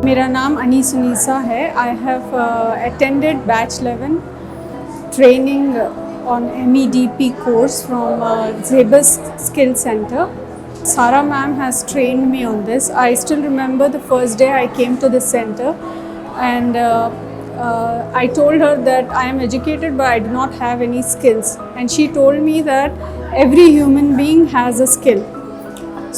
मेरा नाम अनीस उनीसा है. I have attended batch 11 training on MEDP course from Zebus Skill Center. Sara ma'am has trained me on this. I still remember the first day I came to the center, and I told her that I am educated but I do not have any skills, and she told me that every human being has a skill.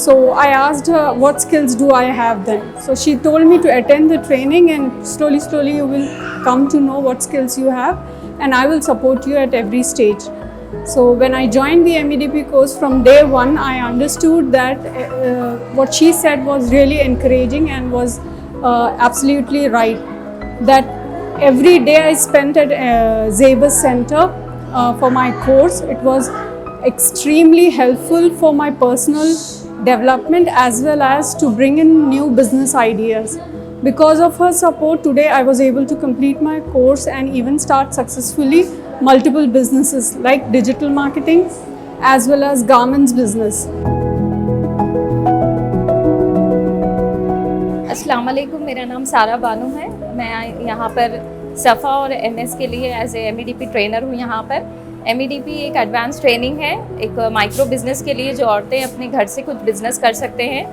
So I asked her, what skills do I have then? So she told me to attend the training, and slowly you will come to know what skills you have, and I will support you at every stage. So when I joined the MEDP course, from day one I understood that what she said was really encouraging and was absolutely right. That every day I spent at Zebus Center for my course, it was extremely helpful for my personal development as well as to bring in new business ideas. Because of her support, today I was able to complete my course and even start successfully multiple businesses like digital marketing as well as garments business. अस्सलाम वालेकुम, मेरा नाम सारा बानो है. मैं यहाँ पर सफ़ा और MS के लिए एज ए MEDP ट्रेनर हूँ. यहाँ पर MEDP एक एडवांस ट्रेनिंग है, एक माइक्रो बिज़नेस के लिए जो औरतें अपने घर से कुछ बिज़नेस कर सकते हैं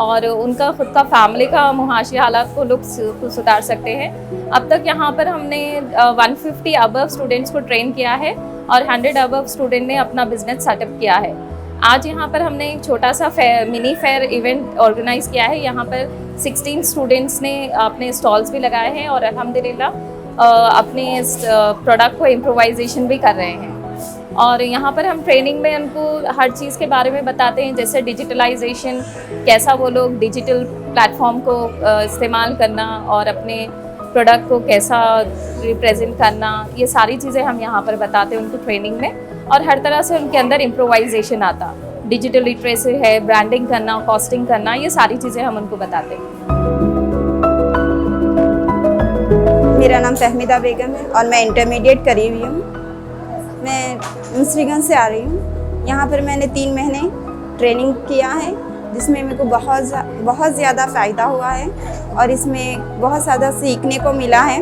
और उनका ख़ुद का फैमिली का मुआशी हालात को लोग सुधार सकते हैं. अब तक यहाँ पर हमने 150 अबव स्टूडेंट्स को ट्रेन किया है और 100 अबव स्टूडेंट ने अपना बिज़नेस सेटअप किया है. आज यहाँ पर हमने एक छोटा सा मिनी फेयर इवेंट ऑर्गेनाइज़ किया है. यहाँ पर 16 स्टूडेंट्स ने अपने स्टॉल्स भी लगाए हैं और अल्हम्दुलिल्लाह अपने प्रोडक्ट को इम्प्रोवाइजेशन भी कर रहे हैं. और यहाँ पर हम ट्रेनिंग में उनको हर चीज़ के बारे में बताते हैं, जैसे डिजिटलाइजेशन, कैसा वो लोग डिजिटल प्लेटफॉर्म को इस्तेमाल करना और अपने प्रोडक्ट को कैसा रिप्रेजेंट करना, ये सारी चीज़ें हम यहाँ पर बताते हैं उनको ट्रेनिंग में. और हर तरह से उनके अंदर इम्प्रोवाइजेशन आता, डिजिटल लिटरेसी है, ब्रांडिंग करना, कॉस्टिंग करना, ये सारी चीज़ें हम उनको बताते हैं. मेरा नाम तहमीदा बेगम है और मैं इंटरमीडिएट करी हुई हूँ. मैं मुंसरीगंज से आ रही हूँ. यहाँ पर मैंने 3 महीने ट्रेनिंग किया है, जिसमें मेरे को बहुत ज़्यादा फ़ायदा हुआ है और इसमें बहुत ज़्यादा सीखने को मिला है.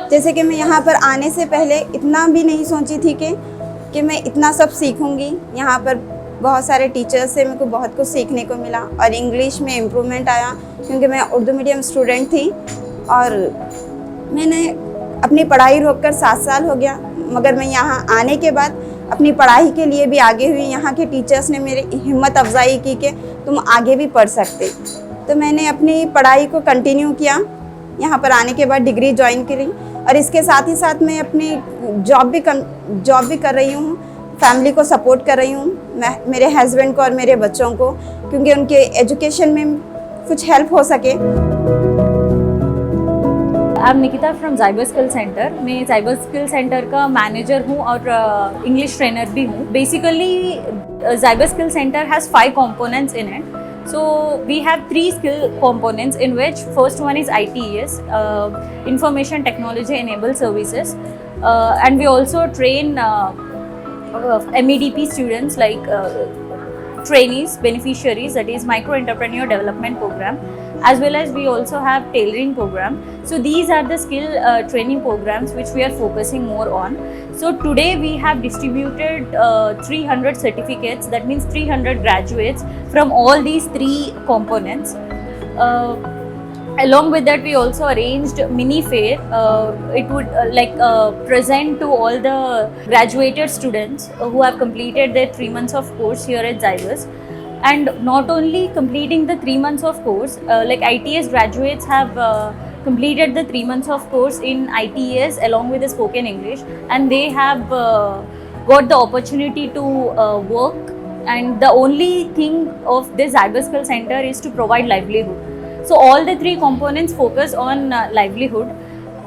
जैसे कि मैं यहाँ पर आने से पहले इतना भी नहीं सोची थी कि मैं इतना सब सीखूँगी. यहाँ पर बहुत सारे टीचर्स से मेरे को बहुत कुछ सीखने को मिला और इंग्लिश में इम्प्रूवमेंट आया, क्योंकि मैं उर्दू मीडियम स्टूडेंट थी और मैंने अपनी पढ़ाई रोककर 7 साल हो गया. मगर मैं यहाँ आने के बाद अपनी पढ़ाई के लिए भी आगे हुई. यहाँ के टीचर्स ने मेरी हिम्मत अफजाई की कि तुम आगे भी पढ़ सकते. तो मैंने अपनी पढ़ाई को कंटिन्यू किया. यहाँ पर आने के बाद डिग्री ज्वाइन करी और इसके साथ ही साथ मैं अपनी जॉब भी कर रही हूँ. फैमिली को सपोर्ट कर रही हूँ, मैं मेरे हस्बैंड को और मेरे बच्चों को, क्योंकि उनके एजुकेशन में कुछ हेल्प हो सके. I am Nikita from Zybus skill centre. मैं ज़ाइबस स्किल सेंटर का मैनेजर हूँ और इंग्लिश ट्रेनर भी हूँ. Basically Zybus skill centre has 5 components in it. So we have 3 skill components, in which first one is ITES, Information Technology Enabled Services, and we also train MEDP students like trainees, beneficiaries, that is Micro Entrepreneur Development Program, as well as we also have tailoring program. So these are the skill training programs which we are focusing more on. So today we have distributed 300 certificates, that means 300 graduates from all these 3 components. Along with that, we also arranged mini fair. It would present to all the graduated students who have completed their 3 months of course here at Zyvus. And not only completing the 3 months of course, like ITS graduates have completed the 3 months of course in ITS along with the spoken English, and they have got the opportunity to work. And the only thing of this Zyvus Skill Center is to provide livelihood. So all the 3 components focus on livelihood.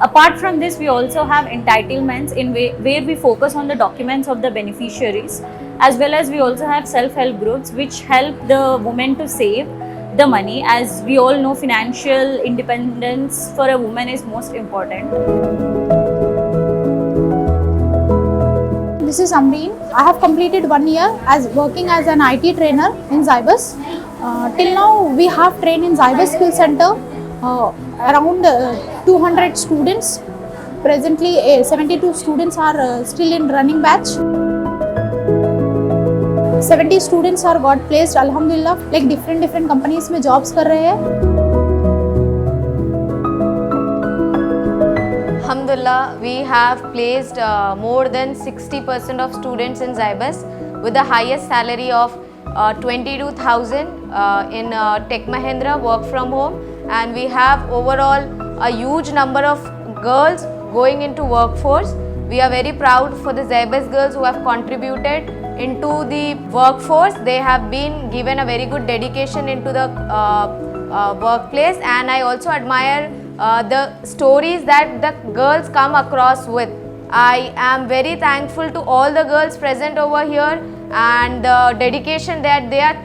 Apart from this, we also have entitlements where we focus on the documents of the beneficiaries, as well as we also have self-help groups which help the women to save the money. As we all know, financial independence for a woman is most important. This is Amreen. I have completed 1 year as working as an IT trainer in Zybus. Till now, we have trained in Zybus Skill Center around 200 students. Presently, 72 students are still in running batch. 70 students are got placed, Alhamdulillah, like different companies में jobs कर रहे हैं. Alhamdulillah, we have placed more than 60% of students in Zybus with the highest salary of 22,000 in Tech Mahindra work from home, and we have overall a huge number of girls going into workforce. We are very proud for the Zybus girls who have contributed into the workforce. They have been given a very good dedication into the workplace, and I also admire the stories that the girls come across with. I am very thankful to all the girls present over here, and the dedication that they are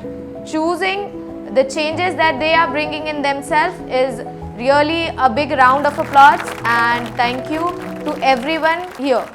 choosing, the changes that they are bringing in themselves is really a big round of applause, and thank you to everyone here.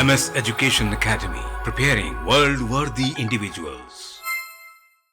MS Education Academy, preparing world-worthy individuals.